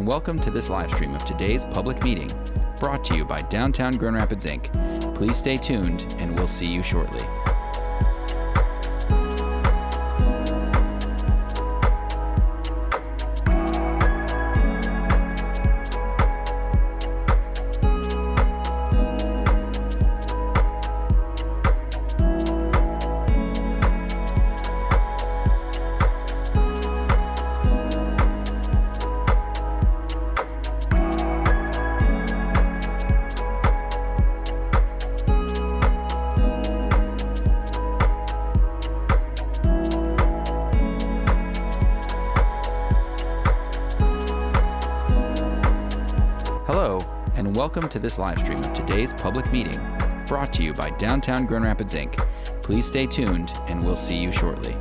welcome to this live stream of today's public meeting, brought to you by Downtown Grand Rapids, Inc. Please stay tuned, and we'll see you shortly. Hello, and welcome to this live stream of today's public meeting, brought to you by Downtown Grand Rapids, Inc. Please stay tuned, and we'll see you shortly.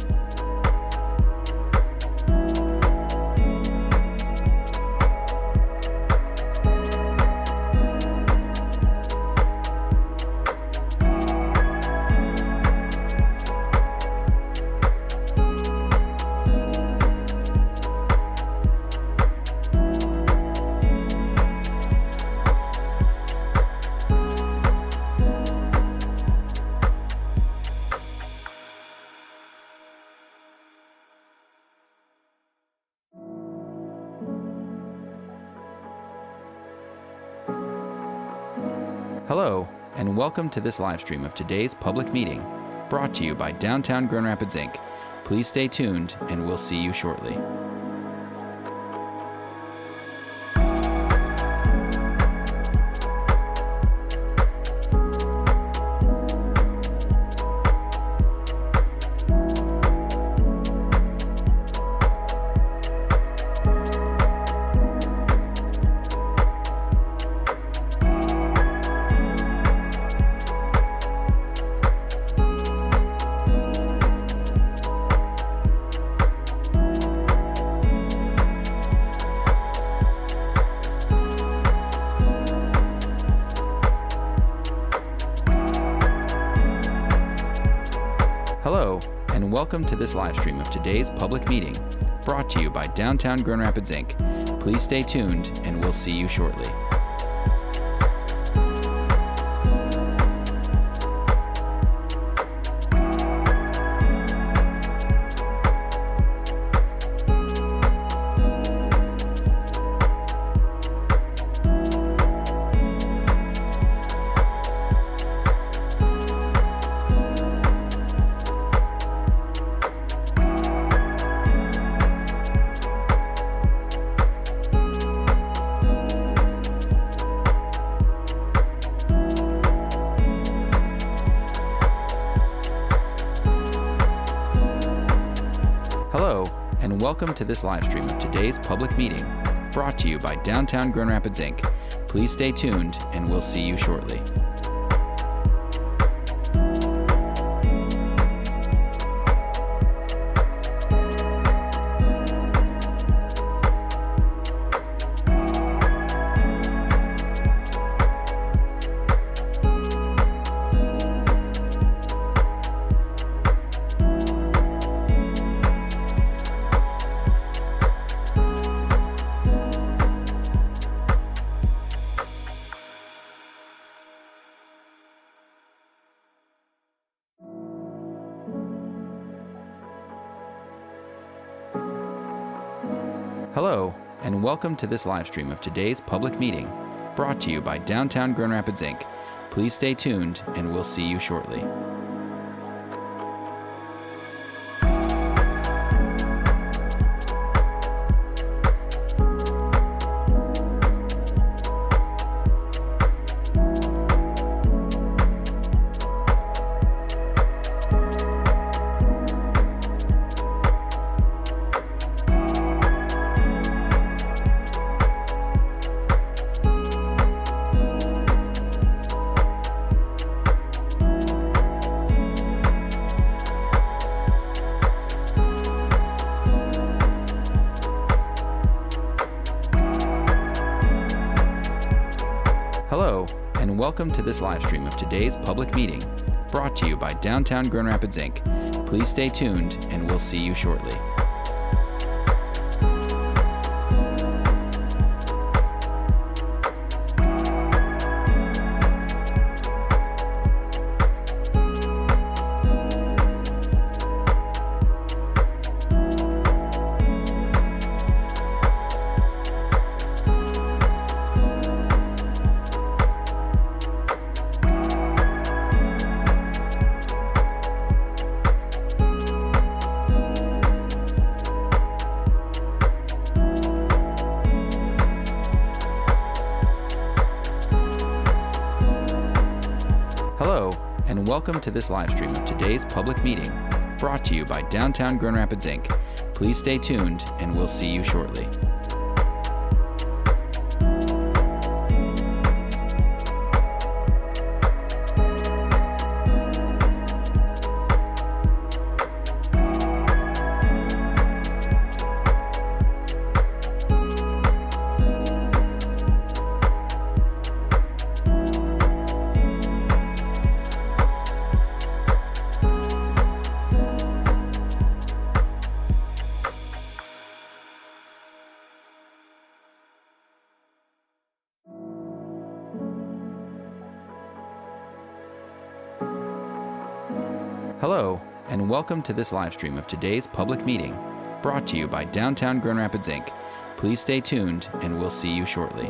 Hello, and welcome to this live stream of today's public meeting, brought to you by Downtown Grand Rapids, Inc. Please stay tuned, and we'll see you shortly. Hello, and welcome to this live stream of today's public meeting, brought to you by Downtown Grand Rapids, Inc. Please stay tuned, and we'll see you shortly. Hello, and welcome to this live stream of today's public meeting, brought to you by Downtown Grand Rapids, Inc. Please stay tuned, and we'll see you shortly. Hello, and welcome to this live stream of today's public meeting, brought to you by Downtown Grand Rapids, Inc. Please stay tuned, and we'll see you shortly. Hello, and welcome to this live stream of today's public meeting, brought to you by Downtown Grand Rapids, Inc. Please stay tuned, and we'll see you shortly. Hello, and welcome to this live stream of today's public meeting, brought to you by Downtown Grand Rapids, Inc. Please stay tuned, and we'll see you shortly. Hello, and welcome to this live stream of today's public meeting, brought to you by Downtown Grand Rapids, Inc. Please stay tuned, and we'll see you shortly.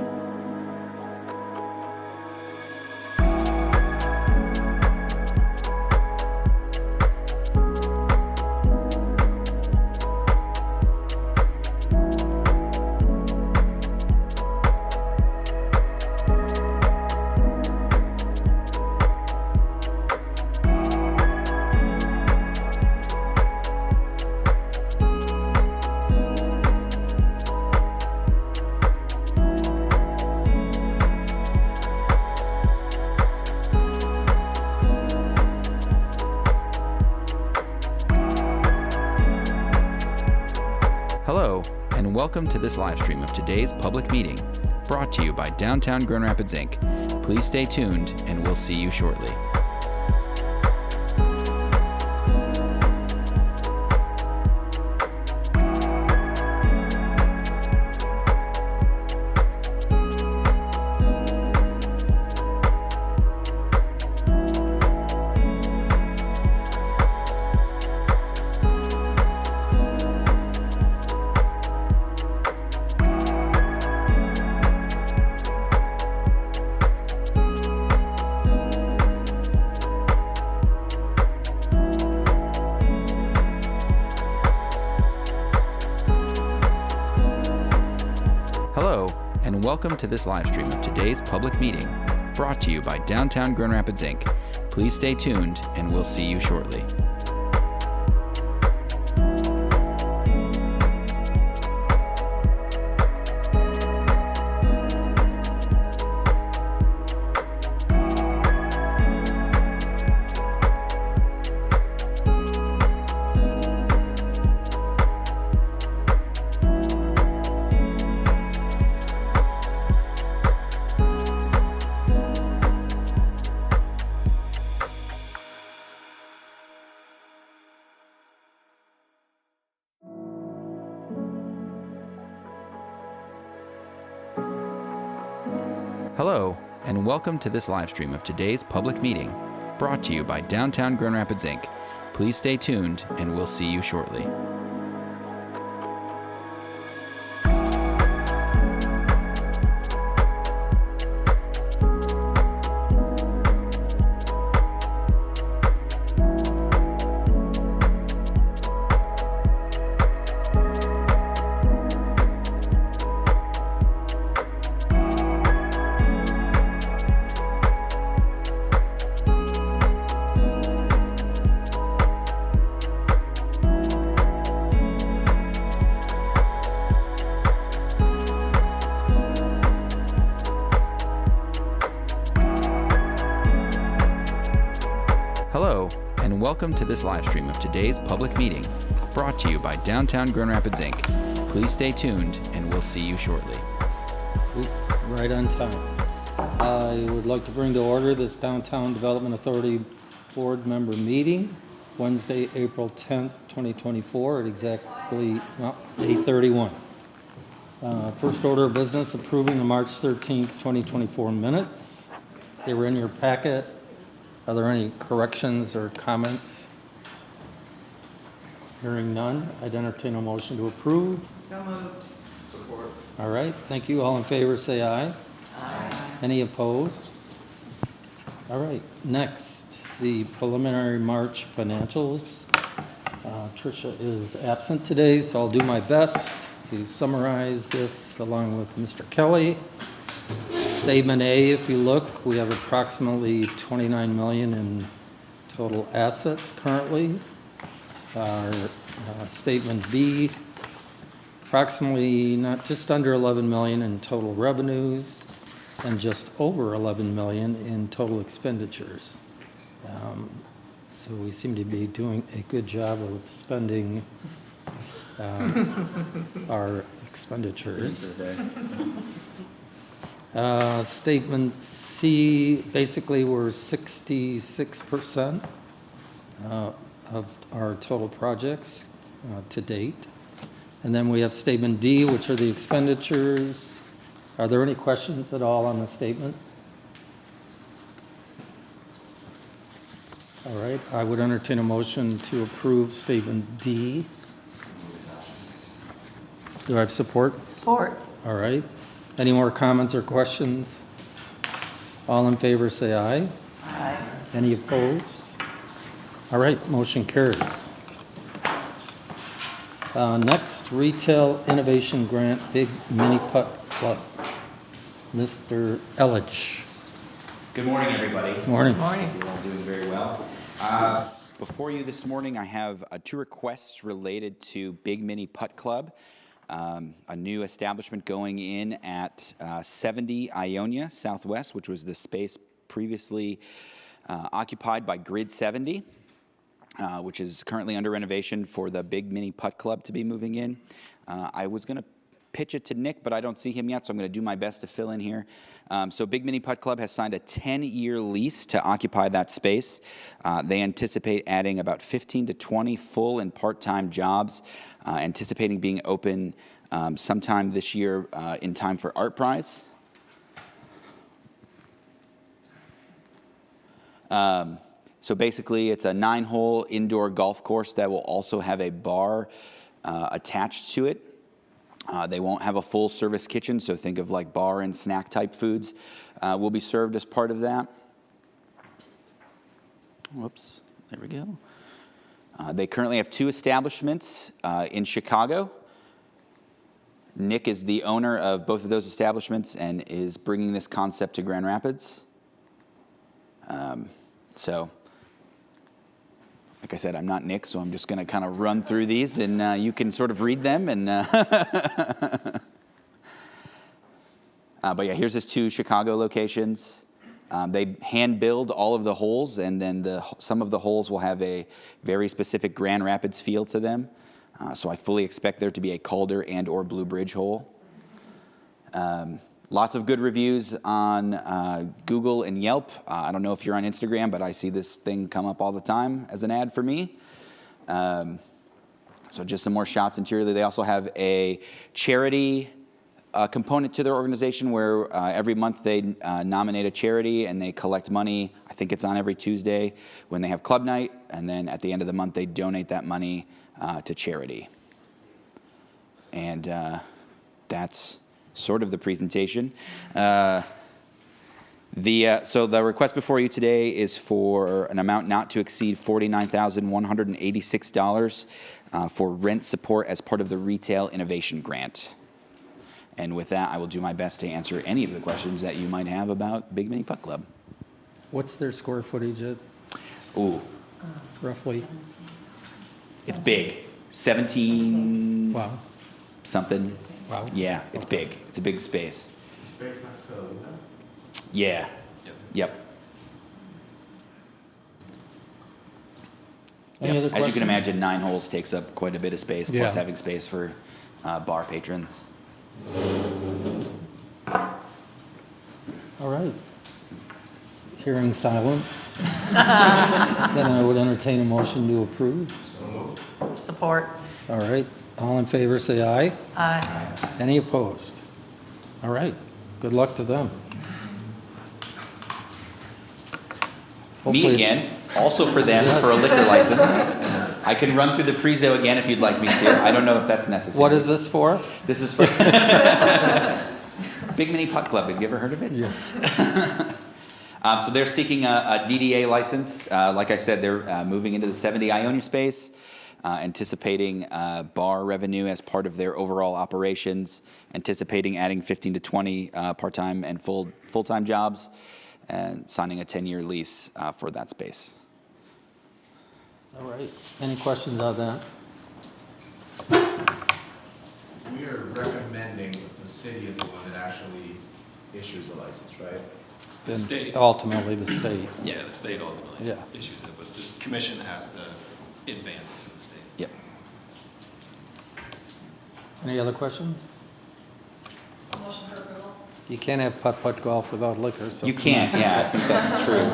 Hello, and welcome to this live stream of today's public meeting, brought to you by Downtown Grand Rapids, Inc. Please stay tuned, and we'll see you shortly. Hello, and welcome to this live stream of today's public meeting, brought to you by Downtown Grand Rapids, Inc. Please stay tuned, and we'll see you shortly. Hello, and welcome to this live stream of today's public meeting, brought to you by Downtown Grand Rapids, Inc. Please stay tuned, and we'll see you shortly. Hello, and welcome to this live stream of today's public meeting, brought to you by Downtown Grand Rapids, Inc. Please stay tuned, and we'll see you shortly. Right on time. I would like to bring to order this Downtown Development Authority Board member meeting, Wednesday, April 10th, 2024, at exactly 8:31. First order of business, approving the March 13th, 2024 minutes. They were in your packet. Are there any corrections or comments? Hearing none, I'd entertain a motion to approve. So moved. Support. All right, thank you. All in favor, say aye. Aye. Any opposed? All right, next, the preliminary March financials. Tricia is absent today, so I'll do my best to summarize this along with Mr. Kelly. Statement A, if you look, we have approximately 29 million in total assets currently. Our statement B, approximately just under 11 million in total revenues and just over 11 million in total expenditures. So we seem to be doing a good job of spending our expenditures. Statement C, basically we're 66% of our total projects to date. And then we have statement D, which are the expenditures. Are there any questions at all on the statement? All right, I would entertain a motion to approve statement D. Do I have support? Support. All right. Any more comments or questions? All in favor say aye. Aye. Any opposed? All right, motion carries. Next, Retail Innovation Grant, Big Mini Putt Club. Mr. Elledge. Good morning, everybody. Morning. Morning. You're all doing very well. Before you this morning, I have 2 requests related to Big Mini Putt Club, a new establishment going in at 70 Ionia Southwest, which was the space previously occupied by Grid 70, which is currently under renovation for the Big Mini Putt Club to be moving in. I was going to pitch it to Nick, but I don't see him yet, so I'm going to do my best to fill in here. So Big Mini Putt Club has signed a 10-year lease to occupy that space. They anticipate adding about 15 to 20 full and part-time jobs, anticipating being open sometime this year in time for Art Prize. So basically, it's a 9-hole indoor golf course that will also have a bar attached to it. They won't have a full service kitchen, so think of like bar and snack type foods will be served as part of that. Whoops, there we go. They currently have 2 establishments in Chicago. Nick is the owner of both of those establishments and is bringing this concept to Grand Rapids. So, like I said, I'm not Nick, so I'm just going to kind of run through these, and you can sort of read them. And but yeah, here's his 2 Chicago locations. They hand build all of the holes, and then some of the holes will have a very specific Grand Rapids feel to them. So I fully expect there to be a Calder and or Blue Bridge hole. Lots of good reviews on Google and Yelp. I don't know if you're on Instagram, but I see this thing come up all the time as an ad for me. So just some more shots interiorly. They also have a charity component to their organization where every month they nominate a charity and they collect money. I think it's on every Tuesday when they have club night. And then at the end of the month, they donate that money to charity. And that's sort of the presentation. So the request before you today is for an amount not to exceed $49,186 for rent support as part of the Retail Innovation Grant. And with that, I will do my best to answer any of the questions that you might have about Big Mini Putt Club. What's their square footage at, Ooh, roughly? it's big. 17 Wow. something. Wow. Yeah, it's big. It's a big space. Space next to Luna? Yeah. Yep. Any other As you can questions? imagine, 9 holes takes up quite a bit of space, plus Yeah. having space for bar patrons. All right. Hearing silence, then I would entertain a motion to approve. Support. All right, all in favor say aye. Aye. Any opposed? All right, good luck to them. Me Hopefully again, also for them, for a liquor license. I can run through the Prezo again if you'd like me to. I don't know if that's necessary. What is this for? This is for Big Mini Putt Club. Have you ever heard of it? Yes. So they're seeking a DDA license. Like I said, they're moving into the 70 Ionia space. anticipating bar revenue as part of their overall operations, anticipating adding 15 to 20 part-time and full-time jobs, and signing a 10-year lease for that space. All right. Any questions on that? We are recommending the city is the one that actually issues a license, right? The state. Ultimately, the state. Yeah, the state ultimately Yeah. issues it, but the commission has to advance it to the state. Yep. Any other questions? Motion for approval? You can't have putt-putt golf without liquor, so. You can't, yeah, I think that's true.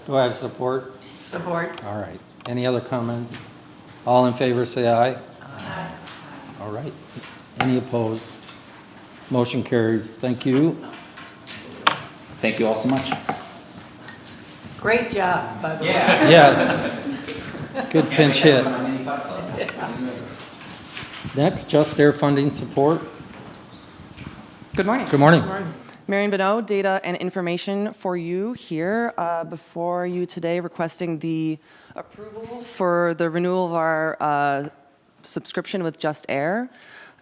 Do I have support? Support. All right. Any other comments? All in favor, say aye. Aye. All right. Any opposed? Motion carries. Thank you. Thank you all so much. Great job, by the way. Yes. Good pinch hit. Next, Just Air funding support. Good morning. Good morning. Marion Bonneau, Data and Information for you here before you today, requesting the approval for the renewal of our subscription with Just Air.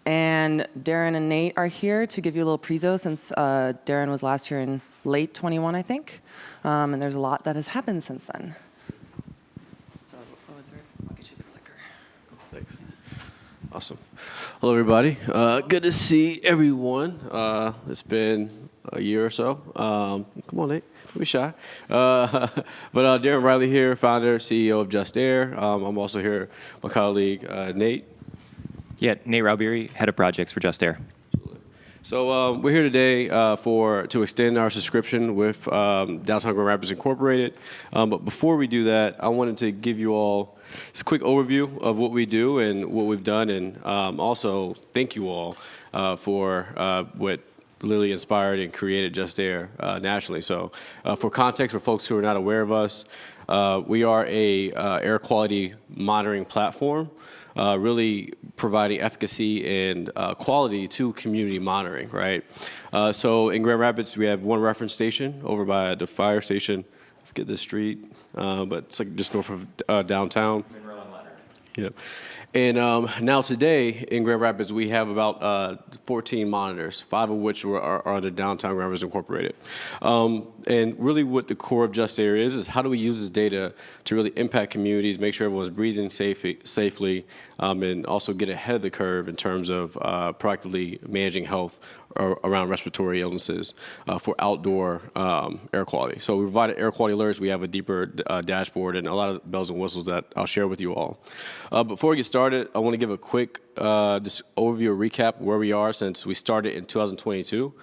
And Darren and Nate are here to give you a little prezo since Darren was last here in late 21, I think. And there's a lot that has happened since then. So, I'll get you the clicker. Thanks. Awesome. Hello, everybody. Good to see everyone. It's been a year or so. Come on, Nate. Don't be shy. But Darren Riley here, founder, CEO of Just Air. I'm also here, my colleague, Nate. Yeah, Nate Raubiri, Head of Projects for Just Air. So we're here today to extend our subscription with Downtown Grand Rapids Incorporated. But before we do that, I wanted to give you all just a quick overview of what we do and what we've done, and also thank you all for what literally inspired and created Just Air nationally. So for context, for folks who are not aware of us, we are a air quality monitoring platform. Really providing efficacy and quality to community monitoring, right? So in Grand Rapids, we have one reference station over by the fire station. I forget the street, but it's like just north of downtown. Yep. And now today in Grand Rapids, we have about 14 monitors, 5 of which are under Downtown Grand Rapids Incorporated. And really what the core of Just Air is how do we use this data to really impact communities, make sure everyone's breathing safely, and also get ahead of the curve in terms of proactively managing health around respiratory illnesses for outdoor air quality. So we provided air quality alerts. We have a deeper dashboard and a lot of bells and whistles that I'll share with you all. Before we get started, I want to give a quick just overview or recap where we are since we started in 2022.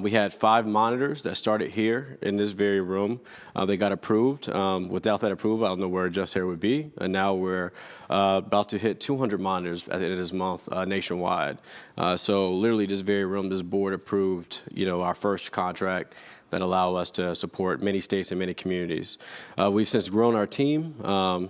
We had 5 monitors that started here in this very room. They got approved. Without that approval, I don't know where Just Air would be. And now we're about to hit 200 monitors at the end of this month nationwide. So literally this very room, this board approved, our first contract that allow us to support many states and many communities. We've since grown our team.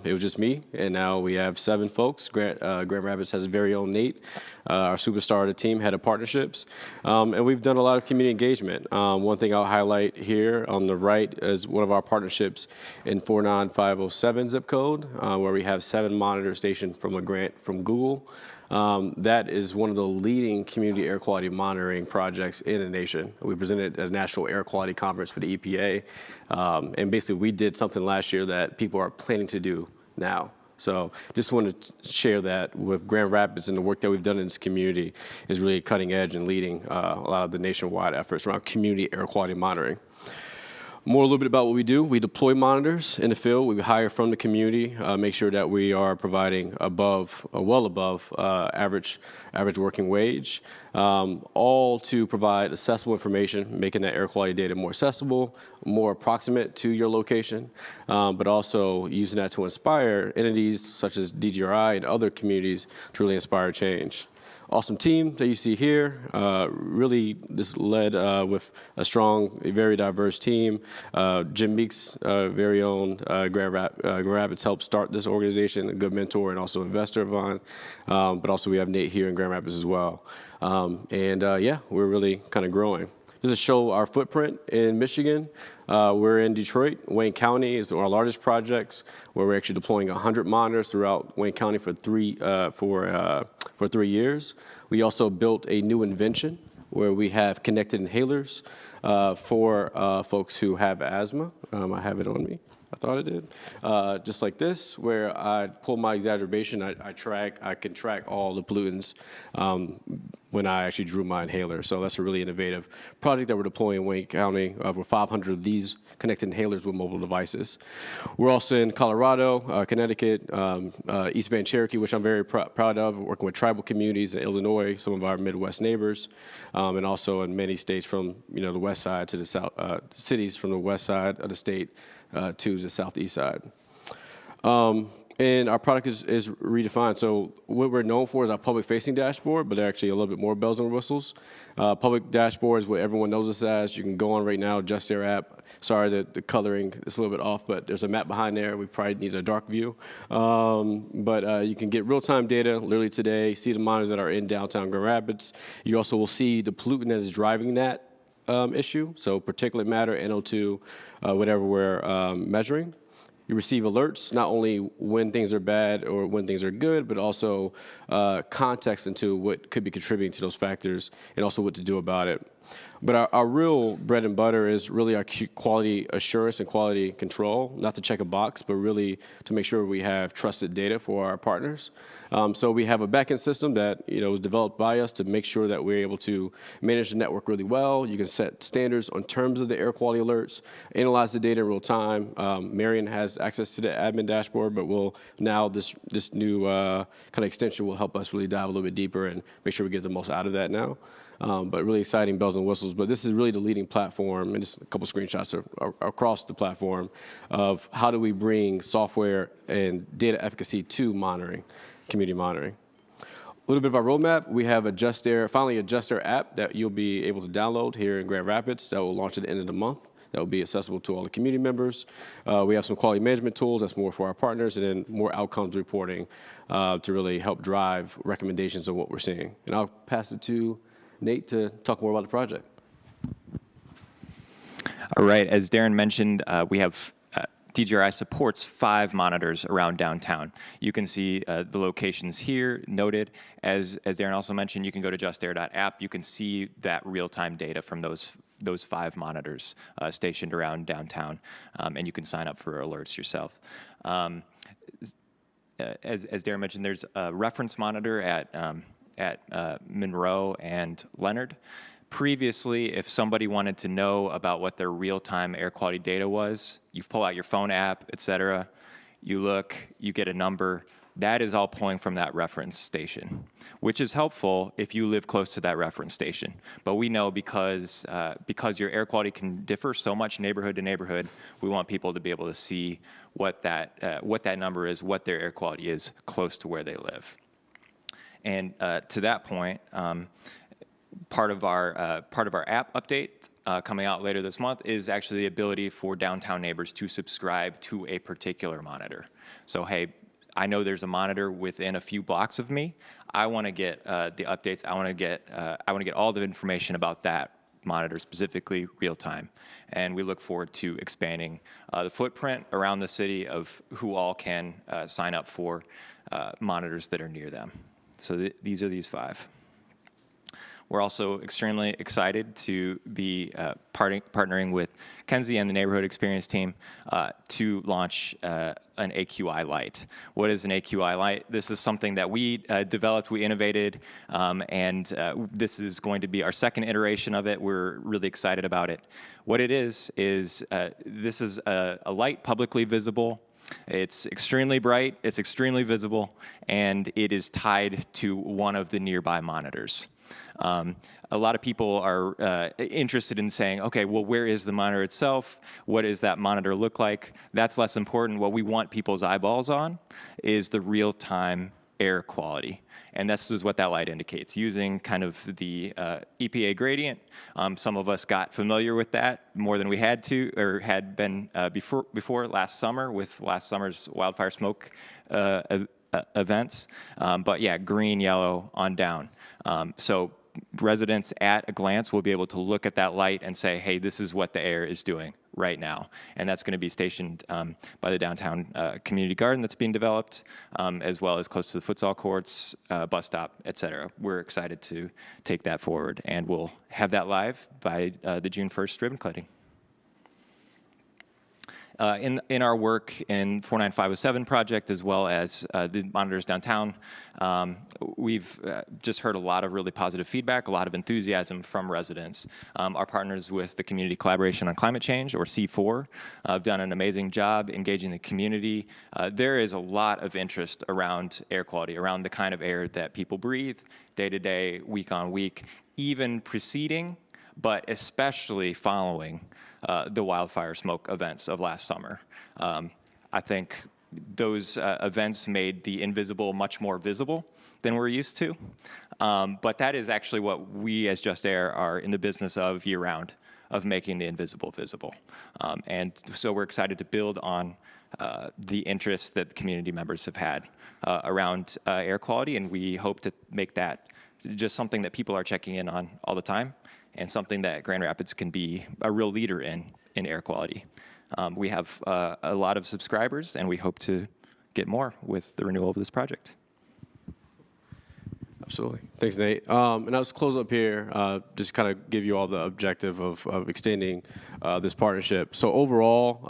It was just me, and now we have 7 folks. Grand Rapids has a very own Nate, our superstar of the team, head of partnerships. And we've done a lot of community engagement. One thing I'll highlight here on the right is one of our partnerships in 49507 zip code, where we have 7 monitors stationed from a grant from Google. That is one of the leading community air quality monitoring projects in the nation. We presented at a national air quality conference for the EPA. And basically we did something last year that people are planning to do now. So just wanted to share that with Grand Rapids, and the work that we've done in this community is really cutting edge and leading a lot of the nationwide efforts around community air quality monitoring. More a little bit about what we do. We deploy monitors in the field. We hire from the community, make sure that we are providing well above average working wage, all to provide accessible information, making that air quality data more accessible, more approximate to your location, but also using that to inspire entities such as DGRI and other communities to really inspire change. Awesome team that you see here. Really, this led with a strong, very diverse team. Jim Meeks, very own Grand Rapids, helped start this organization, a good mentor and also investor of mine. But also we have Nate here in Grand Rapids as well. Yeah, we're really kind of growing. Just to show our footprint in Michigan, we're in Detroit. Wayne County is one of our largest projects, where we're actually deploying 100 monitors throughout Wayne County for 3 years. We also built a new invention where we have connected inhalers for folks who have asthma. I have it on me. I thought it did. Just like this, where I pull my exacerbation, I can track all the pollutants when I actually drew my inhaler. So that's a really innovative project that we're deploying in Wayne County. Over 500 of these connected inhalers with mobile devices. We're also in Colorado, Connecticut, East Bend, Cherokee, which I'm very proud of, working with tribal communities in Illinois, some of our Midwest neighbors, and also in many states from the west side to the south, cities from the west side of the state to the southeast side. And our product is redefined. So what we're known for is our public-facing dashboard, but they're actually a little bit more bells and whistles. Public dashboard is what everyone knows us as. You can go on right now, Just Air app. Sorry that the coloring is a little bit off, but there's a map behind there. We probably need a dark view. But you can get real-time data literally today, see the monitors that are in downtown Grand Rapids. You also will see the pollutant that is driving that issue, so particulate matter, NO2, whatever we're measuring. You receive alerts, not only when things are bad or when things are good, but also context into what could be contributing to those factors and also what to do about it. But our real bread and butter is really our quality assurance and quality control, not to check a box, but really to make sure we have trusted data for our partners. So we have a backend system that was developed by us to make sure that we're able to manage the network really well. You can set standards on terms of the air quality alerts, analyze the data in real time. Marion has access to the admin dashboard, but this new kind of extension will help us really dive a little bit deeper and make sure we get the most out of that now. But really exciting bells and whistles. But this is really the leading platform, and just a couple screenshots across the platform of how do we bring software and data efficacy to monitoring, community monitoring. A little bit of our roadmap. We have finally a Just Air app that you'll be able to download here in Grand Rapids that will launch at the end of the month. That will be accessible to all the community members. We have some quality management tools that's more for our partners, and then more outcomes reporting to really help drive recommendations of what we're seeing. And I'll pass it to Nate to talk more about the project. All right, as Darren mentioned, we have DJRI supports 5 monitors around downtown. You can see the locations here noted. As Darren also mentioned, you can go to justair.app. You can see that real-time data from those 5 monitors stationed around downtown, and you can sign up for alerts yourself. As Darren mentioned, there's a reference monitor at Monroe and Leonard. Previously, if somebody wanted to know about what their real-time air quality data was, you pull out your phone app, et cetera, you look, you get a number. That is all pulling from that reference station, which is helpful if you live close to that reference station. But we know because your air quality can differ so much neighborhood to neighborhood, we want people to be able to see what that number is, what their air quality is close to where they live. And to that point, part of our app update coming out later this month is actually the ability for downtown neighbors to subscribe to a particular monitor. So hey, I know there's a monitor within a few blocks of me. I want to get the updates. I want to get all the information about that monitor, specifically real time. And we look forward to expanding the footprint around the city of who all can sign up for monitors that are near them. So these are these 5. We're also extremely excited to be partnering with Kenzie and the Neighborhood Experience team to launch an AQI Lite. What is an AQI Lite? This is something that we developed, we innovated, and this is going to be our 2nd iteration of it. We're really excited about it. What it is this is a light publicly visible. It's extremely bright, it's extremely visible, and it is tied to one of the nearby monitors. A lot of people are interested in saying, okay, well, where is the monitor itself? What does that monitor look like? That's less important. What we want people's eyeballs on is the real-time air quality. And this is what that light indicates, using kind of the EPA gradient. Some of us got familiar with that more than we had to, or had been before last summer with last summer's wildfire smoke events. But yeah, green, yellow, on down. So residents at a glance will be able to look at that light and say, hey, this is what the air is doing right now. And that's going to be stationed by the downtown community garden that's being developed, as well as close to the futsal courts, bus stop, et cetera. We're excited to take that forward, and we'll have that live by the June 1st ribbon cutting. In our work in 49507 project, as well as the monitors downtown, we've just heard a lot of really positive feedback, a lot of enthusiasm from residents. Our partners with the Community Collaboration on Climate Change, or C4, have done an amazing job engaging the community. There is a lot of interest around air quality, around the kind of air that people breathe day to day, week on week, even preceding, but especially following the wildfire smoke events of last summer. I think those events made the invisible much more visible than we're used to. But that is actually what we as Just Air are in the business of year-round, of making the invisible visible. And so we're excited to build on the interest that community members have had around air quality, and we hope to make that just something that people are checking in on all the time, and something that Grand Rapids can be a real leader in air quality. We have a lot of subscribers, and we hope to get more with the renewal of this project. Absolutely. Thanks, Nate. And I'll just close up here, just kind of give you all the objective of extending this partnership. So overall,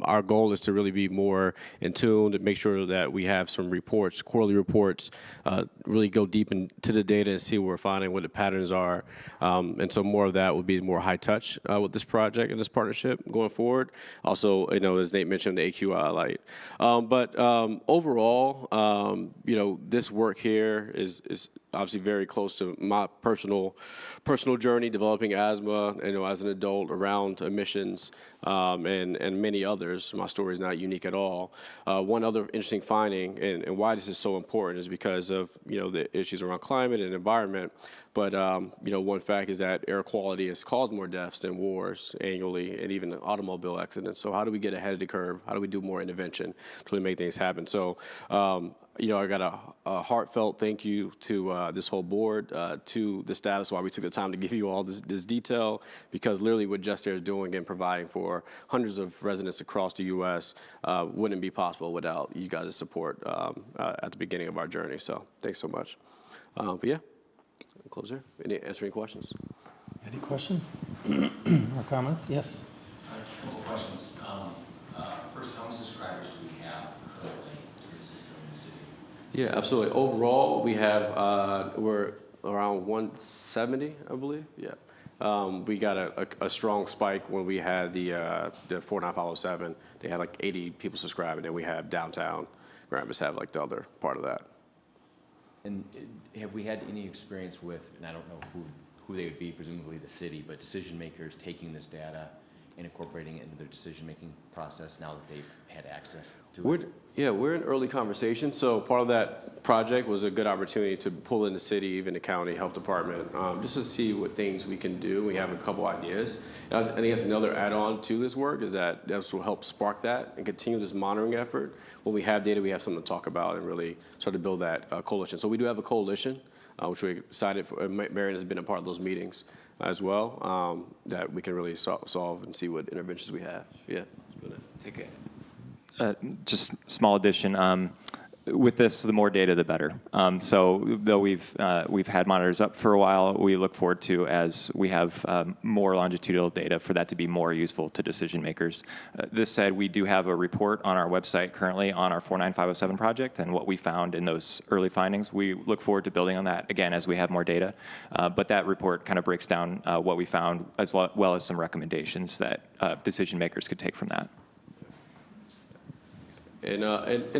our goal is to really be more in tune, to make sure that we have some reports, quarterly reports, really go deep into the data and see what we're finding, what the patterns are. And so more of that will be more high touch with this project and this partnership going forward. Also, as Nate mentioned, the AQI light. But overall, this work here is obviously very close to my personal journey developing asthma, as an adult around emissions, and many others. My story is not unique at all. One other interesting finding, and why this is so important, is because of the issues around climate and environment. But one fact is that air quality has caused more deaths than wars annually, and even automobile accidents. So how do we get ahead of the curve? How do we do more intervention to really make things happen? So I got a heartfelt thank you to this whole board, to the staff. That's why we took the time to give you all this detail, because literally what Just Air is doing and providing for hundreds of residents across the U.S. Wouldn't be possible without you guys' support at the beginning of our journey. So thanks so much. But yeah, I'll close here. Answer any questions? Any questions or comments? Yes. A couple questions. First, how many subscribers do we have currently to the system in the city? Yeah, absolutely. Overall, we have we're around 170, I believe. Yeah. We got a strong spike when we had the 49507. They had like 80 people subscribe, and then we have downtown Grand Rapids have like the other part of that. And have we had any experience with, and I don't know who they would be, presumably the city, but decision makers taking this data and incorporating it into their decision-making process now that they've had access to it? We're in early conversation. So part of that project was a good opportunity to pull in the city, even the county health department, just to see what things we can do. We have a couple ideas. And I think that's another add-on to this work, is that this will help spark that and continue this monitoring effort. When we have data, we have something to talk about and really start to build that coalition. So we do have a coalition, which we're excited for. Marion has been a part of those meetings as well, that we can really solve and see what interventions we have. Yeah. Take it. Just small addition. With this, the more data, the better. So though we've had monitors up for a while, we look forward to, as we have more longitudinal data, for that to be more useful to decision makers. This said, we do have a report on our website currently on our 49507 project and what we found in those early findings. We look forward to building on that again as we have more data. But that report kind of breaks down what we found, as well as some recommendations that decision makers could take from that. And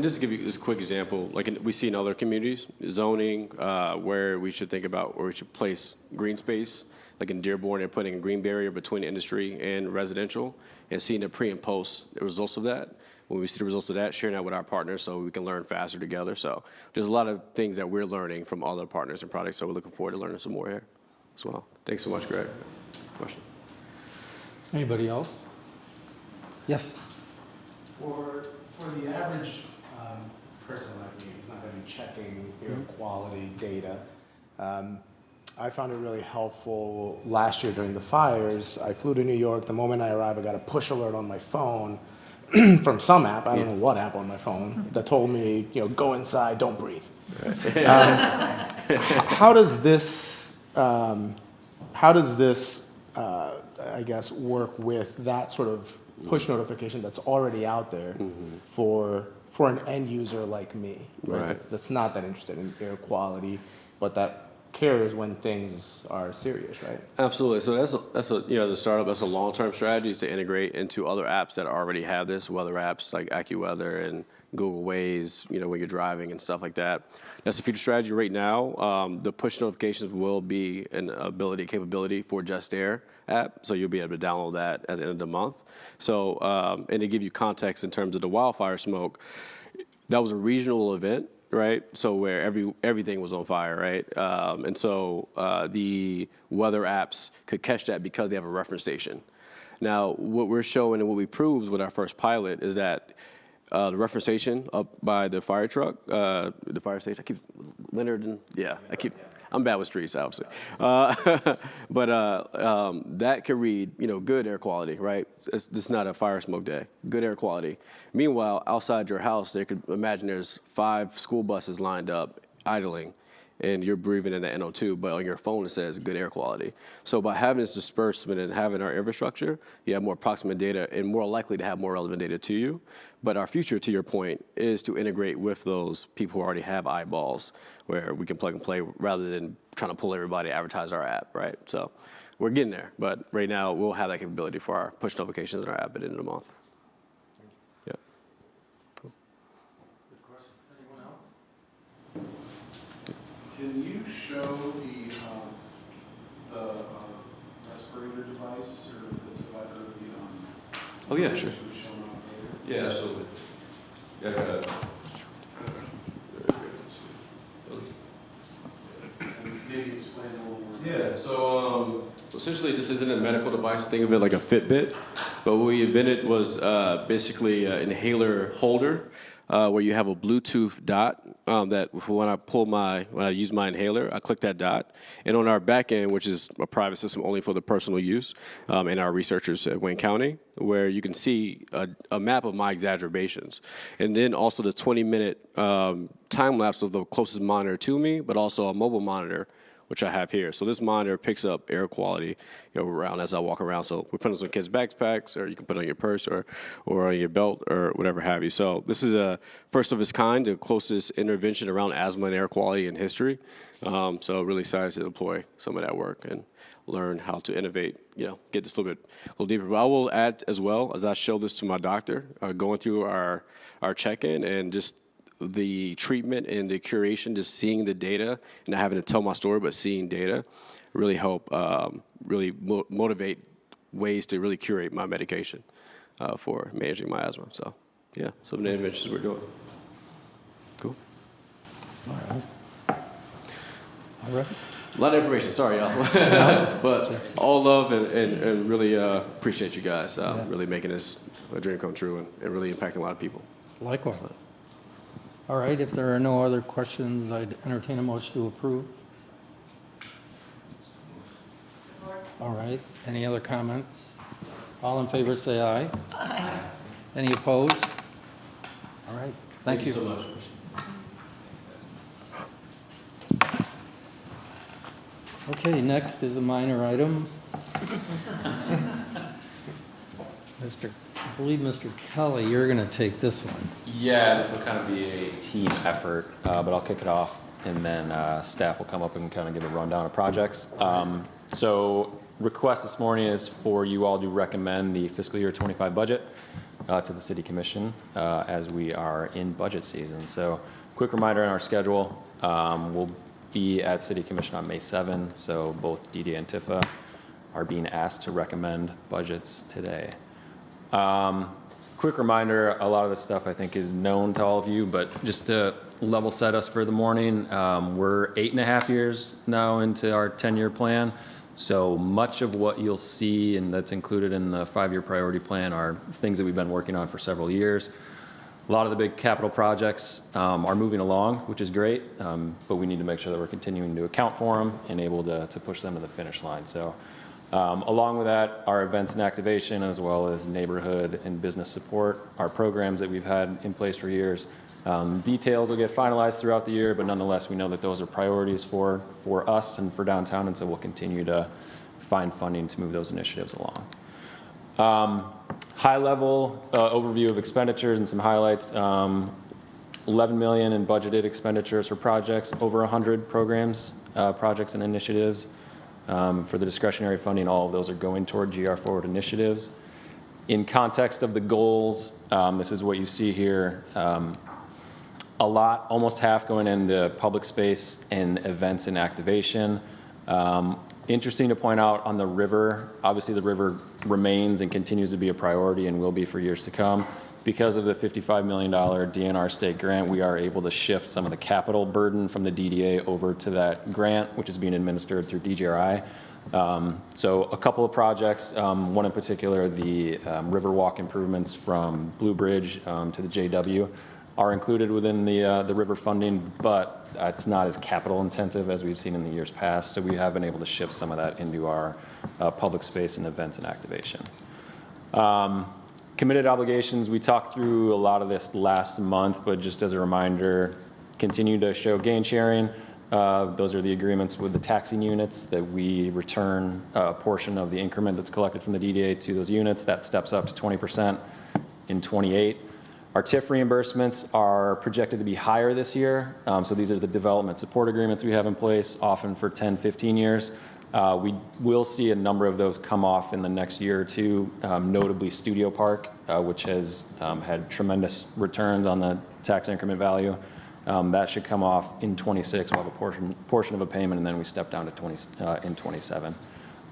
just to give you this quick example, like we see in other communities, zoning, where we should think about where we should place green space, like in Dearborn, they're putting a green barrier between industry and residential, and seeing the pre and post results of that. When we see the results of that, sharing that with our partners so we can learn faster together. So there's a lot of things that we're learning from other partners and products, so we're looking forward to learning some more here as well. Thanks so much, Greg. Question? Anybody else? Yes. For the average person like me who's not going to be checking air quality data, I found it really helpful last year during the fires. I flew to New York. The moment I arrived, I got a push alert on my phone from some app, I don't know what app on my phone, that told me, go inside, don't breathe. How does this, I guess, work with that sort of push notification that's already out there for an end user like me, right? That's not that interested in air quality, but that cares when things are serious, right? Absolutely. So that's a as a startup, that's a long-term strategy, is to integrate into other apps that already have this, weather apps like AccuWeather and Google Waze, when you're driving and stuff like that. That's a future strategy right now. The push notifications will be an capability for Just Air app, so you'll be able to download that at the end of the month. So, and to give you context in terms of the wildfire smoke, that was a regional event, right? So where everything was on fire, right? And so the weather apps could catch that because they have a reference station. Now, what we're showing and what we proved with our first pilot is that the reference station up by the fire truck, the fire station, I'm bad with streets, obviously. But that can read, good air quality, right? It's not a fire smoke day, good air quality. Meanwhile, outside your house, imagine there's 5 school buses lined up, idling, and you're breathing in the NO2, but on your phone it says good air quality. So by having this disbursement and having our infrastructure, you have more proximate data and more likely to have more relevant data to you. But our future, to your point, is to integrate with those people who already have eyeballs, where we can plug and play rather than trying to pull everybody to advertise our app, right? So we're getting there, but right now we'll have that capability for our push notifications in our app at the end of the month. Yeah. Cool. Good question. Anyone else? Can you show the respirator device or the divider, Oh yeah, sure. was shown off Yeah, absolutely. Yeah, and maybe explain a little more. Yeah, so essentially this isn't a medical device. Think of it like a Fitbit. But what we invented was basically an inhaler holder where you have a Bluetooth dot that when I use my inhaler, I click that dot. And on our back end, which is a private system only for the personal use, and our researchers at Wayne County, where you can see a map of my exacerbations. And then also the 20-minute time lapse of the closest monitor to me, but also a mobile monitor, which I have here. So this monitor picks up air quality around as I walk around. So we put it on kids' backpacks, or you can put it on your purse or on your belt or whatever have you. So this is a first of its kind, the closest intervention around asthma and air quality in history. So really excited to deploy some of that work and learn how to innovate, get this a little deeper. But I will add as well, as I show this to my doctor, going through our check-in and just the treatment and the curation, just seeing the data and not having to tell my story, but seeing data really help motivate ways to really curate my medication for managing my asthma. So, yeah, some of the interventions we're doing. Cool. All right. A lot of information, sorry, y'all. But all love and really appreciate you guys really making this a dream come true and really impacting a lot of people. Likewise. All right, if there are no other questions, I'd entertain a motion to approve. Support. All right, any other comments? All in favor, say aye. Aye. Any opposed? All right, thank you. So much. Okay, next is a minor item. I believe Mr. Kelly, you're going to take this one. Yeah, this will kind of be a team effort, but I'll kick it off, and then staff will come up and kind of give a rundown of projects. So request this morning is for you all to recommend the fiscal year 25 budget to the City Commission as we are in budget season. So quick reminder on our schedule, we'll be at City Commission on May 7, so both DDA and Tifa are being asked to recommend budgets today. Quick reminder, a lot of this stuff I think is known to all of you, but just to level set us for the morning, we're 8.5 years now into our 10-year plan. So much of what you'll see and that's included in the 5-year priority plan are things that we've been working on for several years. A lot of the big capital projects are moving along, which is great, but we need to make sure that we're continuing to account for them and able to push them to the finish line. So along with that, our events and activation, as well as neighborhood and business support, our programs that we've had in place for years. Details will get finalized throughout the year, but nonetheless, we know that those are priorities for us and for downtown, and so we'll continue to find funding to move those initiatives along. High-level overview of expenditures and some highlights. 11 million in budgeted expenditures for projects, over 100 programs, projects and initiatives. For the discretionary funding, all of those are going toward GR Forward initiatives. In context of the goals, this is what you see here. A lot, almost half going into public space and events and activation. Interesting to point out on the river, obviously the river remains and continues to be a priority and will be for years to come. Because of the $55 million DNR state grant, we are able to shift some of the capital burden from the DDA over to that grant, which is being administered through DGRI. So a couple of projects, one in particular, the Riverwalk improvements from Blue Bridge to the JW are included within the river funding, but it's not as capital intensive as we've seen in the years past. So we have been able to shift some of that into our public space and events and activation. Committed obligations, we talked through a lot of this last month, but just as a reminder, continue to show gain sharing. Those are the agreements with the taxing units that we return a portion of the increment that's collected from the DDA to those units. That steps up to 20% in 28. Our TIF reimbursements are projected to be higher this year. So these are the development support agreements we have in place, often for 10, 15 years. We will see a number of those come off in the next year or two, notably Studio Park, which has had tremendous returns on the tax increment value. That should come off in 26. We'll have a portion of a payment, and then we step down to in 27.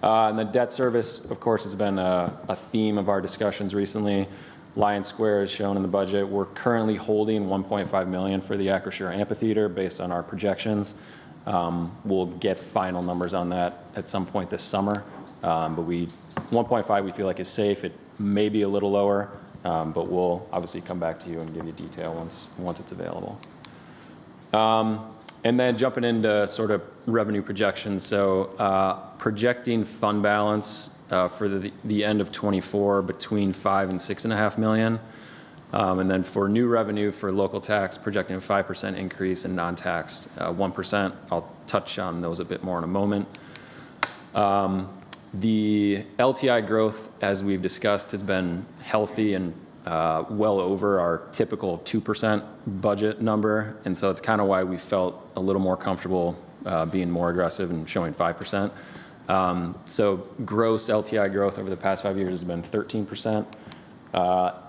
And the debt service, of course, has been a theme of our discussions recently. Lion Square is shown in the budget. We're currently holding $1.5 million for the Acrisure Amphitheater based on our projections. We'll get final numbers on that at some point this summer. But 1.5 we feel like is safe. It may be a little lower, but we'll obviously come back to you and give you detail once it's available. And then jumping into sort of revenue projections. So projecting fund balance for the end of 24 between 5 and 6.5 million. And then for new revenue for local tax, projecting a 5% increase and non-tax 1%. I'll touch on those a bit more in a moment. The LTI growth, as we've discussed, has been healthy and well over our typical 2% budget number. And so it's kind of why we felt a little more comfortable being more aggressive and showing 5%. So gross LTI growth over the past 5 years has been 13%.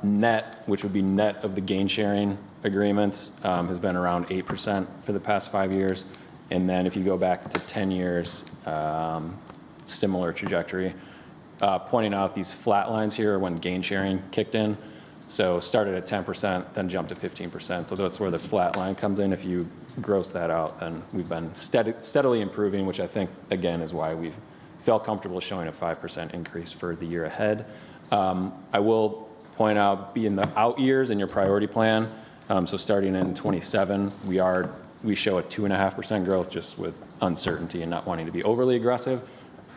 Net, which would be net of the gain sharing agreements, has been around 8% for the past 5 years. And then if you go back to 10 years, similar trajectory. Pointing out these flat lines here when gain sharing kicked in. So started at 10%, then jumped to 15%. So that's where the flat line comes in. If you gross that out, then we've been steadily improving, which I think, again, is why we've felt comfortable showing a 5% increase for the year ahead. I will point out, be in the out years in your priority plan. So starting in 27, we show a 2.5% growth just with uncertainty and not wanting to be overly aggressive.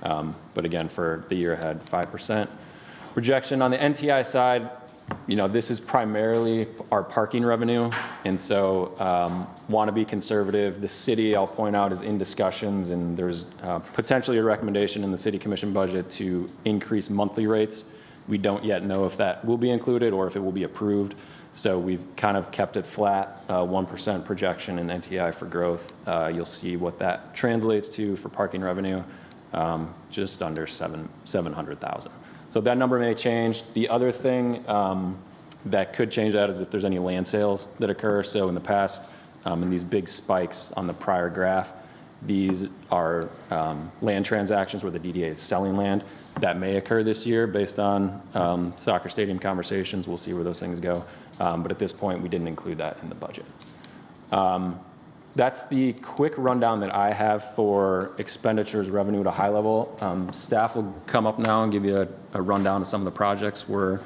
But again, for the year ahead, 5%. Projection on the NTI side, this is primarily our parking revenue. And so want to be conservative. The city, I'll point out, is in discussions, and there's potentially a recommendation in the city commission budget to increase monthly rates. We don't yet know if that will be included or if it will be approved. So we've kind of kept it flat, 1% projection in NTI for growth. You'll see what that translates to for parking revenue, just under 700,000. So that number may change. The other thing that could change that is if there's any land sales that occur. So in the past, in these big spikes on the prior graph, these are land transactions where the DDA is selling land. That may occur this year based on soccer stadium conversations. We'll see where those things go. But at this point, we didn't include that in the budget. That's the quick rundown that I have for expenditures, revenue at a high level. Staff will come up now and give you a rundown of some of the projects we're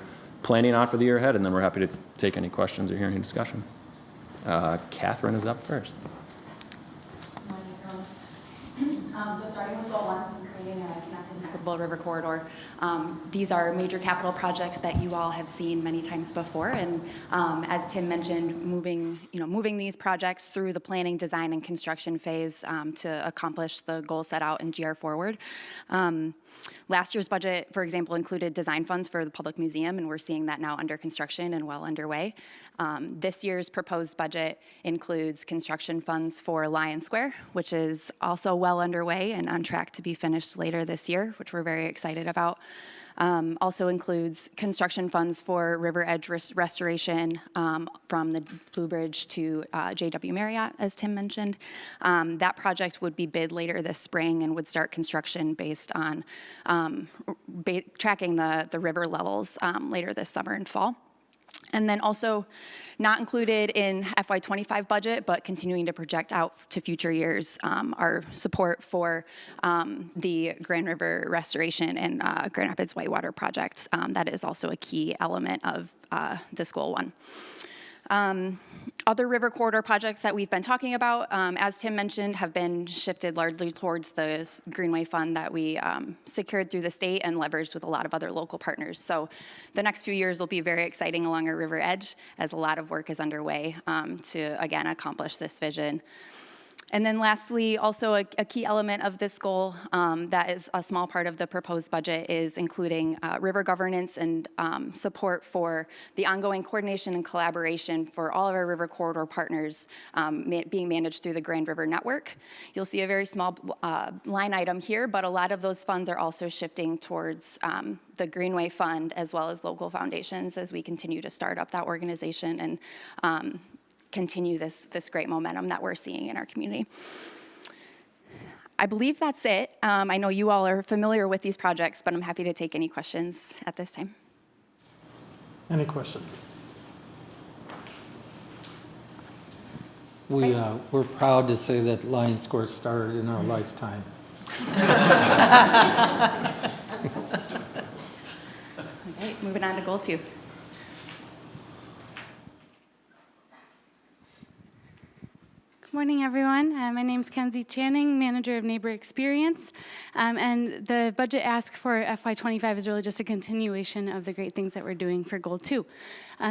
planning on for the year ahead, and then we're happy to take any questions or hear any discussion. Catherine is up first. So starting with goal 1, creating a connected and equitable river corridor. These are major capital projects that you all have seen many times before, and as Tim mentioned, moving these projects through the planning, design, and construction phase to accomplish the goals set out in GR Forward. Last year's budget, for example, included design funds for the public museum, and we're seeing that now under construction and well underway. This year's proposed budget includes construction funds for Lion Square, which is also well underway and on track to be finished later this year, which we're very excited about. Also includes construction funds for River Edge restoration from the Blue Bridge to JW Marriott, as Tim mentioned. That project would be bid later this spring and would start construction based on tracking the river levels later this summer and fall. And then also not included in FY25 budget, but continuing to project out to future years, our support for the Grand River restoration and Grand Rapids Whitewater projects. That is also a key element of this goal 1. Other river corridor projects that we've been talking about, as Tim mentioned, have been shifted largely towards the Greenway Fund that we secured through the state and leveraged with a lot of other local partners. So the next few years will be very exciting along our river edge as a lot of work is underway to, again, accomplish this vision. And then lastly, also a key element of this goal that is a small part of the proposed budget is including river governance and support for the ongoing coordination and collaboration for all of our river corridor partners being managed through the Grand River Network. You'll see a very small line item here, but a lot of those funds are also shifting towards the Greenway Fund as well as local foundations as we continue to start up that organization and continue this great momentum that we're seeing in our community. I believe that's it. I know you all are familiar with these projects, but I'm happy to take any questions at this time. Any questions? We're proud to say that Lion Square started in our lifetime. Okay, moving on to goal 2. Good morning, everyone. My name is Kenzie Channing, Manager of Neighbor Experience. And the budget ask for FY25 is really just a continuation of the great things that we're doing for Goal 2.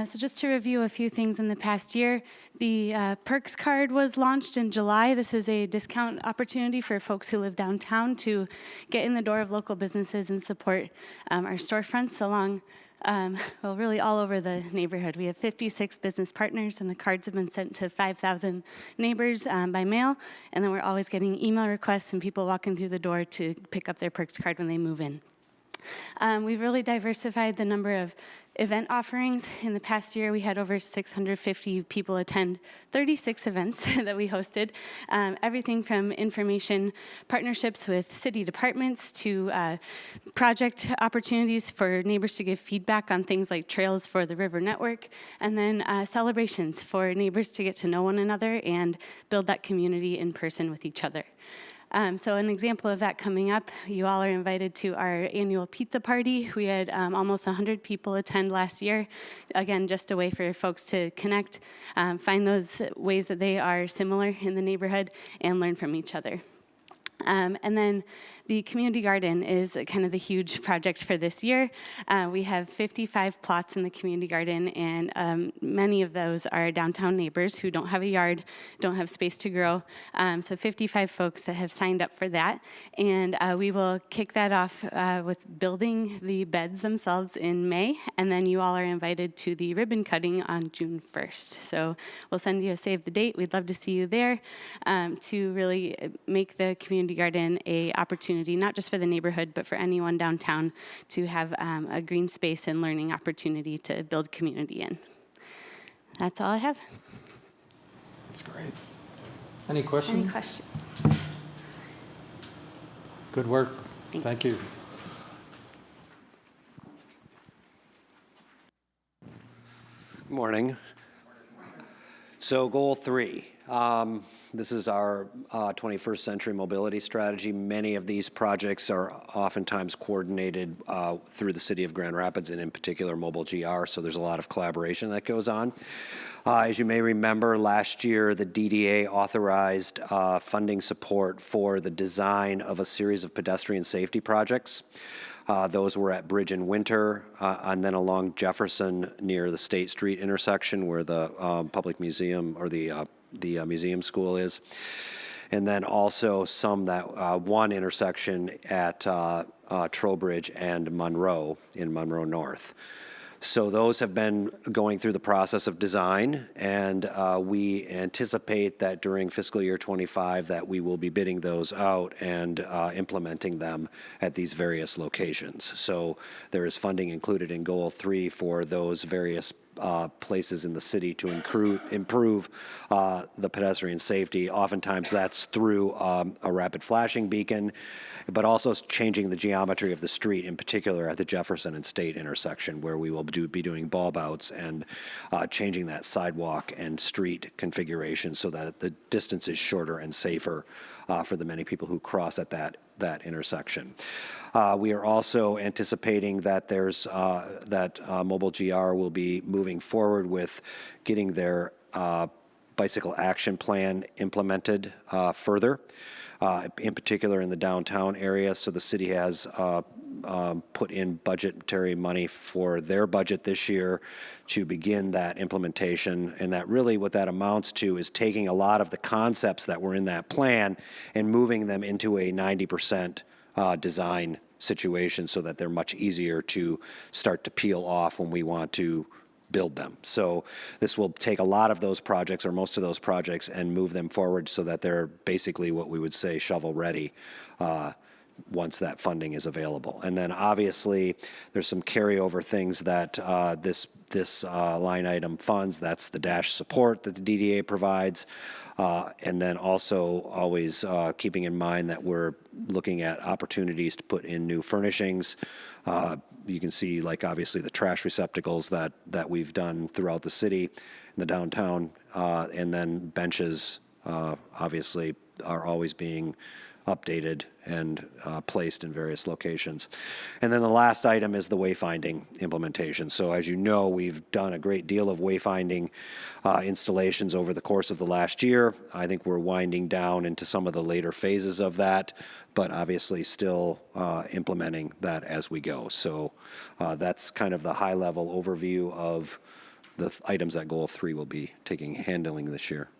So just to review a few things in the past year, the Perks card was launched in July. This is a discount opportunity for folks who live downtown to get in the door of local businesses and support our storefronts along well, really all over the neighborhood. We have 56 business partners, and the cards have been sent to 5,000 neighbors by mail, and then we're always getting email requests and people walking through the door to pick up their Perks card when they move in. We've really diversified the number of event offerings. In the past year, we had over 650 people attend 36 events that we hosted. Everything from information partnerships with city departments to project opportunities for neighbors to give feedback on things like trails for the river network, and then celebrations for neighbors to get to know one another and build that community in person with each other. So an example of that coming up, you all are invited to our annual pizza party. We had almost 100 people attend last year. Again, just a way for folks to connect, find those ways that they are similar in the neighborhood, and learn from each other. And then the community garden is kind of the huge project for this year. We have 55 plots in the community garden, and many of those are downtown neighbors who don't have a yard, don't have space to grow. So 55 folks that have signed up for that. And we will kick that off with building the beds themselves in May, and then you all are invited to the ribbon cutting on June 1st. So we'll send you a save the date. We'd love to see you there to really make the community garden a opportunity, not just for the neighborhood, but for anyone downtown to have a green space and learning opportunity to build community in. That's all I have. That's great. Any questions? Any questions? Good work. Thanks. Thank you. Good morning. So goal 3, This is our 21st century mobility strategy. Many of these projects are oftentimes coordinated through the city of Grand Rapids and in particular Mobile GR, so there's a lot of collaboration that goes on. As you may remember, last year the DDA authorized funding support for the design of a series of pedestrian safety projects. Those were at Bridge and Winter, and then along Jefferson near the State Street intersection where the public museum or the museum school is. And then also some that one intersection at Trowbridge and Monroe in Monroe North. So those have been going through the process of design, and we anticipate that during fiscal year 25 that we will be bidding those out and implementing them at these various locations. So there is funding included in Goal 3 for those various places in the city to improve the pedestrian safety. Oftentimes that's through a rapid flashing beacon, but also changing the geometry of the street, in particular at the Jefferson and State intersection, where we will be doing bulb outs and changing that sidewalk and street configuration so that the distance is shorter and safer for the many people who cross at that intersection. We are also anticipating that Mobile GR will be moving forward with getting their bicycle action plan implemented further, in particular in the downtown area. So the city has put in budgetary money for their budget this year to begin that implementation. And that really what that amounts to is taking a lot of the concepts that were in that plan and moving them into a 90% design situation so that they're much easier to start to peel off when we want to build them. So this will take a lot of those projects or most of those projects and move them forward so that they're basically what we would say shovel ready once that funding is available. And then obviously there's some carryover things that this line item funds. That's the dash support that the DDA provides. And then also always keeping in mind that we're looking at opportunities to put in new furnishings. You can see, like, obviously the trash receptacles that we've done throughout the city, in the downtown, and then benches obviously are always being updated and placed in various locations. And then the last item is the wayfinding implementation. So as you know, we've done a great deal of wayfinding installations over the course of the last year. I think we're winding down into some of the later phases of that, but obviously still implementing that as we go. So that's kind of the high-level overview of the items that Goal 3 will be handling this year.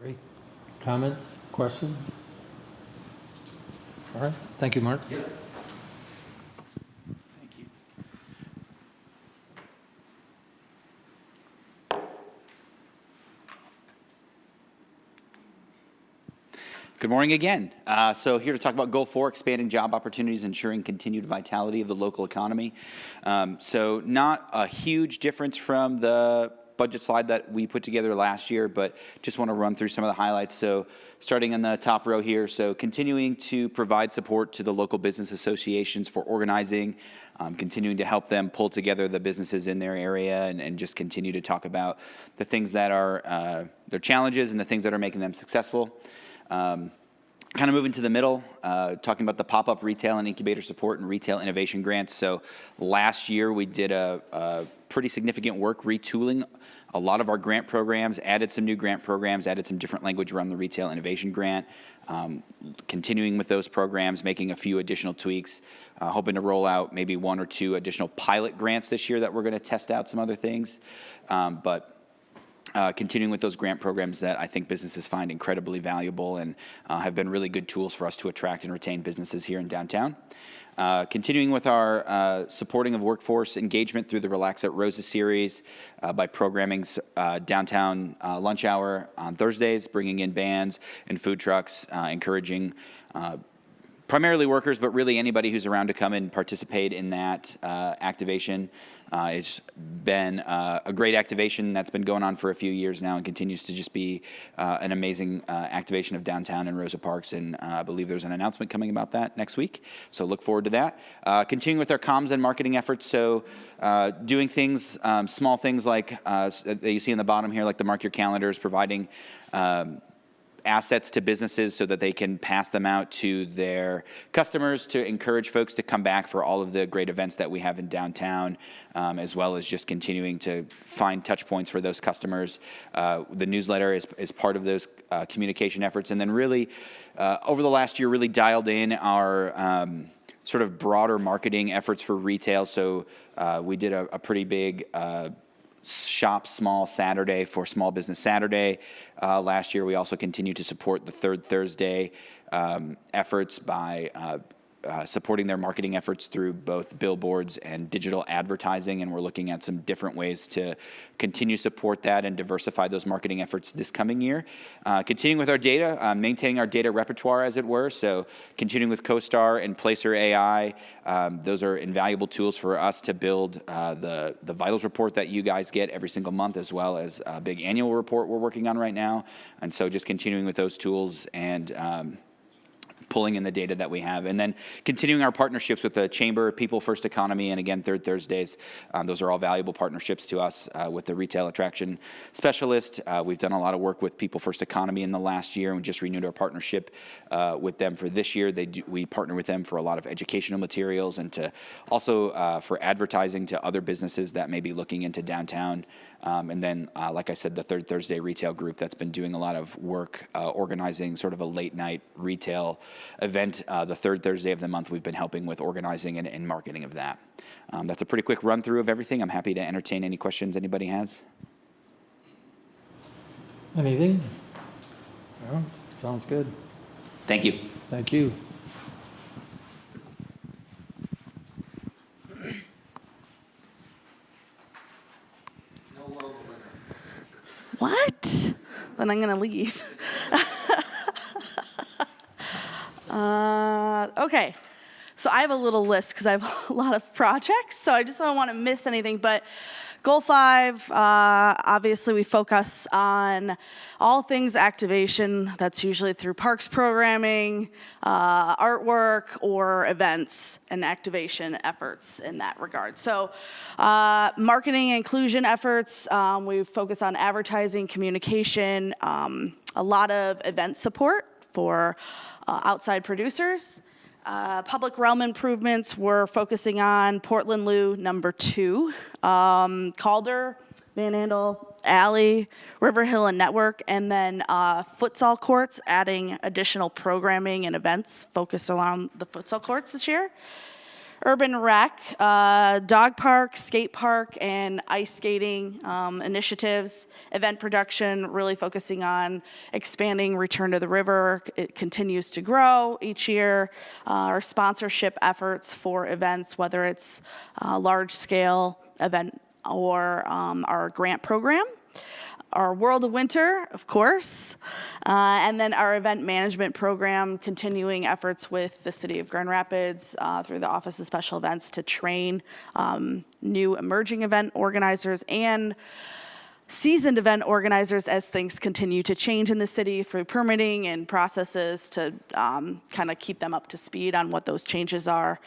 Great. Comments, questions? All right. Thank you, Mark. Thank you. Good morning again. So here to talk about Goal 4, expanding job opportunities, ensuring continued vitality of the local economy. So not a huge difference from the budget slide that we put together last year, but just want to run through some of the highlights. So starting in the top row here, so continuing to provide support to the local business associations for organizing, continuing to help them pull together the businesses in their area and just continue to talk about the things that are their challenges and the things that are making them successful. Kind of moving to the middle, talking about the pop-up retail and incubator support and retail innovation grants. So last year we did a pretty significant work retooling a lot of our grant programs, added some new grant programs, added some different language around the retail innovation grant, continuing with those programs, making a few additional tweaks, hoping to roll out maybe 1 or 2 additional pilot grants this year that we're going to test out some other things. Continuing with those grant programs that I think businesses find incredibly valuable and have been really good tools for us to attract and retain businesses here in downtown. Continuing with our supporting of workforce engagement through the Relax at Rosa series by programming downtown lunch hour on Thursdays, bringing in bands and food trucks, encouraging primarily workers, but really anybody who's around to come and participate in that activation. It's been a great activation that's been going on for a few years now and continues to just be an amazing activation of downtown and Rosa Parks. And I believe there's an announcement coming about that next week. So look forward to that. Continuing with our comms and marketing efforts. So doing things, small things like that you see in the bottom here, like the Mark Your Calendars, providing assets to businesses so that they can pass them out to their customers to encourage folks to come back for all of the great events that we have in downtown, as well as just continuing to find touch points for those customers. The newsletter is part of those communication efforts. And then really, over the last year, really dialed in our sort of broader marketing efforts for retail. So we did a pretty big Shop Small Saturday for Small Business Saturday. Last year, we also continued to support the Third Thursday efforts by supporting their marketing efforts through both billboards and digital advertising, and we're looking at some different ways to continue to support that and diversify those marketing efforts this coming year. Continuing with our data, maintaining our data repertoire, as it were, so continuing with CoStar and Placer AI. Those are invaluable tools for us to build the Vitals report that you guys get every single month, as well as a big annual report we're working on right now. And so just continuing with those tools and pulling in the data that we have, and then continuing our partnerships with the Chamber, People First Economy, and again, Third Thursdays. Those are all valuable partnerships to us with the Retail Attraction Specialist. We've done a lot of work with People First Economy in the last year, and we just renewed our partnership with them for this year. We partner with them for a lot of educational materials and to also for advertising to other businesses that may be looking into downtown. And then, like I said, the Third Thursday Retail Group that's been doing a lot of work organizing sort of a late night retail event. The third Thursday of the month, we've been helping with organizing and marketing of that. That's a pretty quick run through of everything. I'm happy to entertain any questions anybody has. Anything? No? Sounds good. Thank you. Thank you. What? Then I'm going to leave. Okay. So I have a little list because I have a lot of projects, so I just don't want to miss anything. But Goal 5, obviously we focus on all things activation. That's usually through parks programming, artwork, or events and activation efforts in that regard. So marketing inclusion efforts, we focus on advertising, communication, a lot of event support for outside producers. Public realm improvements, we're focusing on Portland Loo #2, Calder, Van Andel, Alley, River Hill, and Network, and then futsal courts, adding additional programming and events focused around the futsal courts this year. Urban rec, dog park, skate park, and ice skating initiatives. Event production, really focusing on expanding Return to the River. It continues to grow each year. Our sponsorship efforts for events, whether it's large scale event or our grant program. Our World of Winter, of course, and then our event management program, continuing efforts with the City of Grand Rapids through the Office of Special Events to train new emerging event organizers and seasoned event organizers as things continue to change in the city through permitting and processes to kind of keep them up to speed on what those changes are.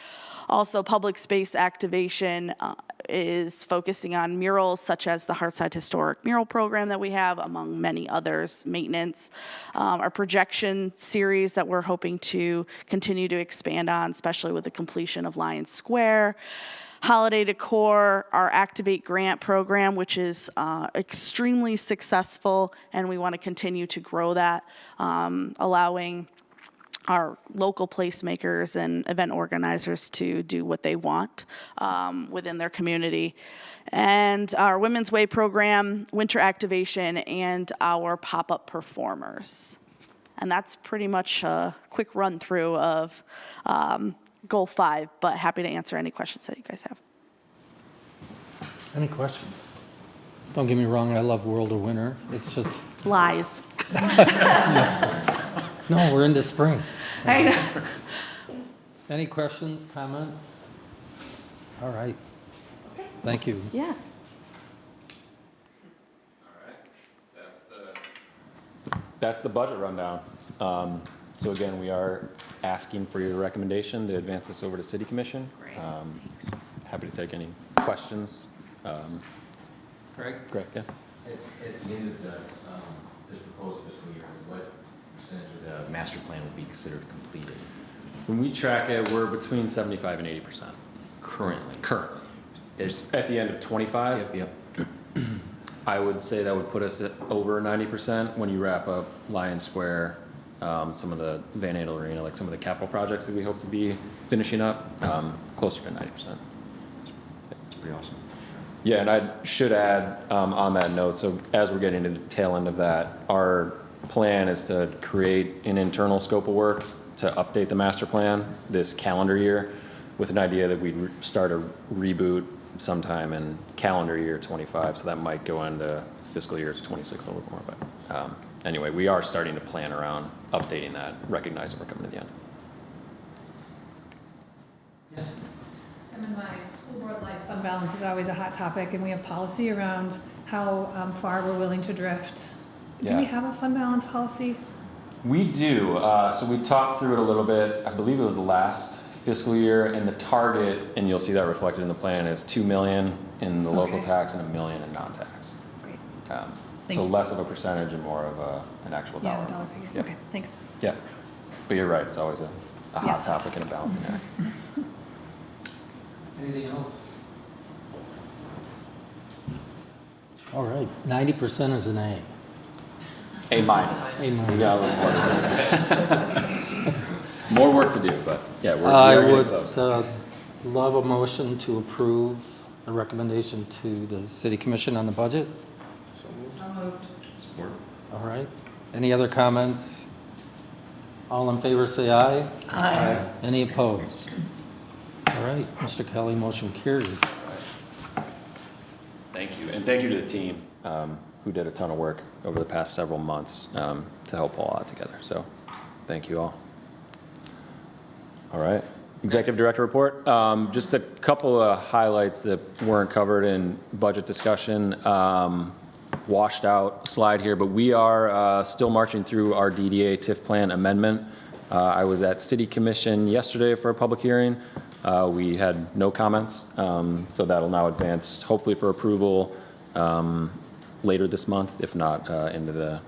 Also, public space activation is focusing on murals such as the Heartside Historic Mural Program that we have, among many others, maintenance. Our projection series that we're hoping to continue to expand on, especially with the completion of Lions Square. Holiday decor, our Activate grant program, which is extremely successful, and we want to continue to grow that, allowing our local placemakers and event organizers to do what they want within their community. And our Women's Way program, winter activation, and our pop-up performers. And that's pretty much a quick run through of Goal 5, but happy to answer any questions that you guys have. Any questions? Don't get me wrong, I love World of Winter. It's just... Lies. No, we're into spring. I know. Any questions, comments? All right. Thank you. Yes. That's the budget rundown. So again, we are asking for your recommendation to advance this over to City Commission. Happy to take any questions. Greg? Greg, yeah. At the end of this proposed fiscal year, what percentage of the master plan would be considered completed? When we track it, we're between 75 and 80%. Currently. It's at the end of 25. Yep. I would say that would put us at over 90% when you wrap up Lion Square, some of the Van Adel Arena, like some of the capital projects that we hope to be finishing up, closer to 90%. That's pretty awesome. Yeah, and I should add on that note, so as we're getting to the tail end of that, our plan is to create an internal scope of work to update the master plan this calendar year with an idea that we'd start a reboot sometime in calendar year 25, so that might go into fiscal year 26 a little more. But anyway, we are starting to plan around updating that, recognizing we're coming to the end. Yes. Tim, in my school board life, fund balance is always a hot topic, and we have policy around how far we're willing to drift. Do we have a fund balance policy? We do. So we talked through it a little bit. I believe it was last fiscal year, and the target, and you'll see that reflected in the plan, is $2 million in the local tax and $1 million in non-tax. Great. So less of a percentage and more of an actual dollar. Yeah, dollar figure. Yep. Okay, thanks. Yeah, but you're right. It's always a hot topic and a balancing act. Anything else? All right, 90% is an A. A minus. A minus. We got a little more to do. More work to do, but yeah, we I are getting would close. love a motion to approve a recommendation to the City Commission on the budget. So moved. Support. All right. Any other comments? All in favor, say aye. Aye. Any opposed? All right, Mr. Kelly, motion carries. Thank you, and thank you to the team who did a ton of work over the past several months to help pull all that together. So, thank you all. All right, Executive Director report. Just a couple of highlights that weren't covered in budget discussion. Washed out slide here, but we are still marching through our DDA TIF plan amendment. I was at City Commission yesterday for a public hearing. We had no comments, so that'll now advance hopefully for approval later this month, if not into the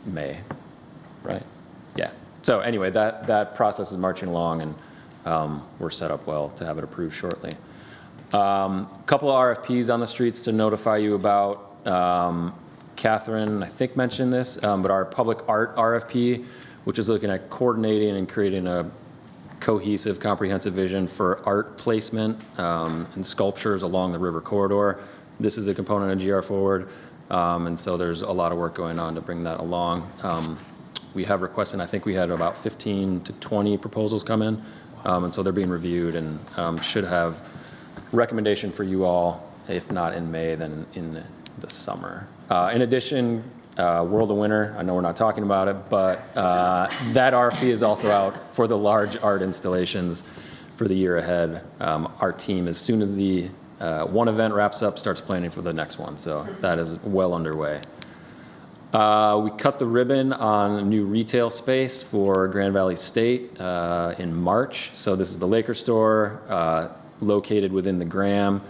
May, right? Yeah. So anyway, that process is marching along, and we're set up well to have it approved shortly. Couple of RFPs on the streets to notify you about. Catherine, I think, mentioned this, but our public art RFP, which is looking at coordinating and creating a cohesive, comprehensive vision for art placement and sculptures along the river corridor. This is a component of GR Forward, and so there's a lot of work going on to bring that along. We have requested, I think we had about 15 to 20 proposals come in, and so they're being reviewed and should have recommendation for you all, if not in May, then in the summer. In addition, World of Winter, I know we're not talking about it, but that RFP is also out for the large art installations for the year ahead. Our team, as soon as the one event wraps up, starts planning for the next one, so that is well underway. We cut the ribbon on a new retail space for Grand Valley State in March. So this is the Laker store located within the Graham.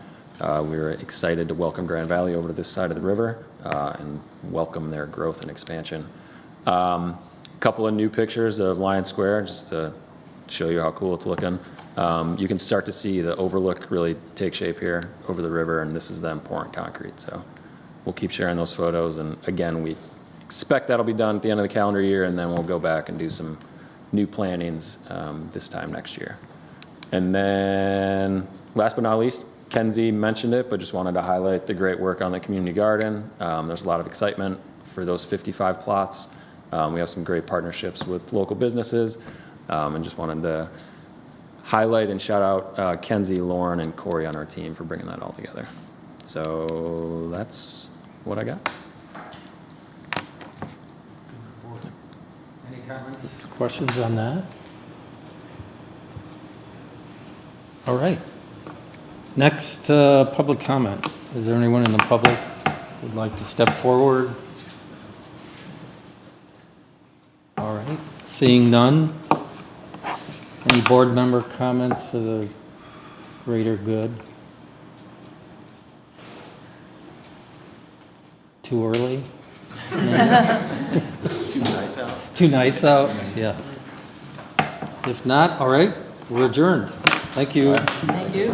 We were excited to welcome Grand Valley over to this side of the river and welcome their growth and expansion. A couple of new pictures of Lion Square just to show you how cool it's looking. You can start to see the overlook really take shape here over the river, and this is them pouring concrete. So we'll keep sharing those photos, and again, we expect that'll be done at the end of the calendar year, and then we'll go back and do some new plannings this time next year. And then last but not least, Kenzie mentioned it, but just wanted to highlight the great work on the community garden. There's a lot of excitement for those 55 plots. We have some great partnerships with local businesses, and just wanted to highlight and shout out Kenzie, Lauren, and Corey on our team for bringing that all together. So that's what I got. Any comments, questions on that? All right. Next, public comment. Is there anyone in the public who'd like to step forward? All right. Seeing none. Any board member comments for the greater good? Too early? Too nice out. Too nice out? Yeah. If not, all right, we're adjourned. Thank you. Thank you.